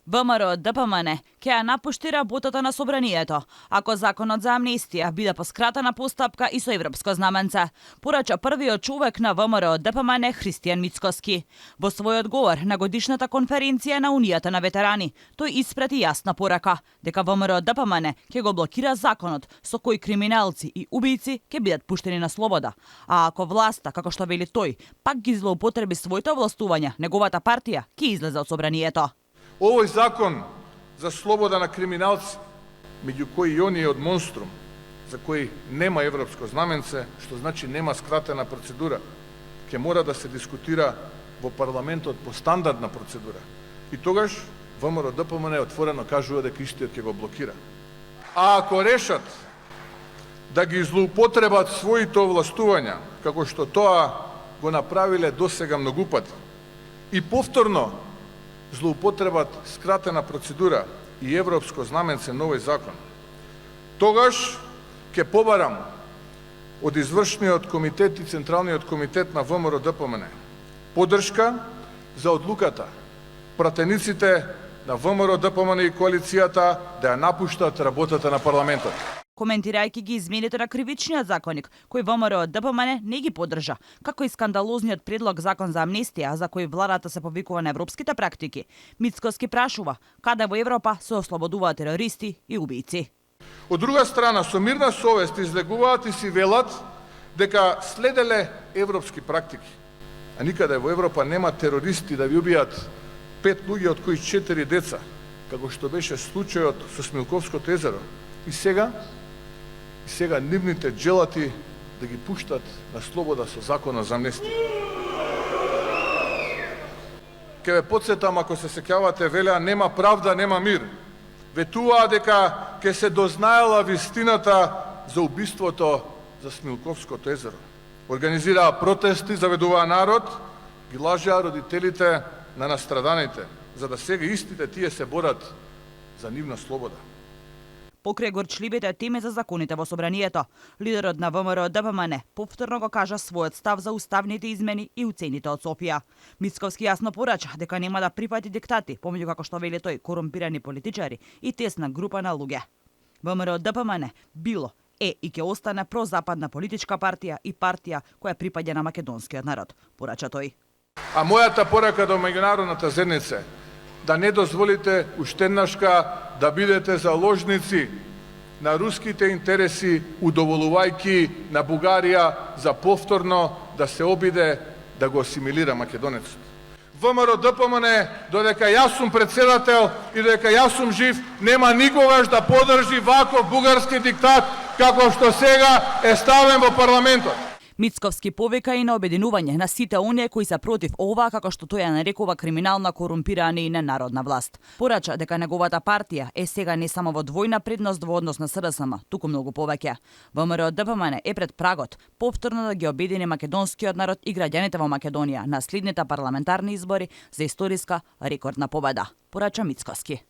ВМРО ДПМН ќе ја напушти работата на собранието, ако законот за амнестија биде по скратена постапка и со европско знаменце, порача првиот човек на ВМРО ДПМН Христијан Мицкоски. Во својот говор на годишната конференција на Унијата на ветерани, тој испрати јасна порака дека ВМРО ДПМН ќе го блокира законот со кој криминалци и убијци ќе бидат пуштени на слобода, а ако власта, како што вели тој, пак ги злоупотреби своите овластувања, неговата партија ќе излезе од собранието. Овој закон за слобода на криминалци, меѓу кои и оние од Монструм, за кои нема европско знаменце, што значи нема скратена процедура, ќе мора да се дискутира во парламентот по стандардна процедура. И тогаш ВМРО ДПМН отворено кажува дека истиот ќе го блокира. А ако решат да ги злоупотребат своите овластувања, како што тоа го направиле досега многу пати, и повторно злоупотребат скратена процедура и европско знаменце на овој закон, тогаш ќе побарам од извршниот комитет и Централниот комитет на ВМРО ДПМН поддршка за одлуката пратениците на ВМРО ДПМН и коалицијата да ја напуштат работата на парламентот. Коментирајќи ги измените на кривичниот законник, кој ВМРО ДПМН не ги поддржа, како и скандалозниот предлог закон за амнестија, за кој владата се повикува на европските практики, Мицкоски прашува каде во Европа се ослободуваат терористи и убијци. Од друга страна, со мирна совест излегуваат и си велат дека следеле европски практики. А никаде во Европа нема терористи да ви убијат 5 луѓе, од кои 4 деца, како што беше случајот со Смилковското езеро. И сега нивните джелати да ги пуштат на слобода со закона за амнестија. Ке ве подсетам, ако се сеќавате, велеа нема правда, нема мир. Ветуваа дека ке се дознаела вистината за убиството за Смилковското езеро. Организираа протести, заведуваа народ, ги лажеа родителите на настраданите, за да сега истите тие се борат за нивна слобода. Покрај горчливите теми за законите во собранието, лидерот на ВМРО ДПМН повторно го кажа својот став за уставните измени и уцените од Софија. Мицковски јасно порача дека нема да прифати диктати, помеѓу како што вели тој, корумпирани политичари и тесна група на луѓе. ВМРО ДПМН било е и ќе остане прозападна политичка партија и партија која припаѓа на македонскиот народ, порача тој. А мојата порака до меѓународната заедница е да не дозволите уштеднашка да бидете заложници на руските интереси, удоволувајќи на Бугарија за повторно да се обиде да го асимилира македонецот. ВМРО ДПМН, додека јас сум председател и додека јас сум жив, нема никогаш да поддржи ваков бугарски диктат како што сега е ставен во парламентот. Мицковски повика и на обединување на сите оние кои се против ова, како што тој ја нарекува криминална, корумпирана и ненародна власт. Порача дека неговата партија е сега не само во двојна предност во однос на СДСМ, туку многу повеќе. ВМРО ДПМН е пред прагот повторно да ги обедини македонскиот народ и граѓаните во Македонија на следните парламентарни избори за историска рекордна победа, порача Мицковски.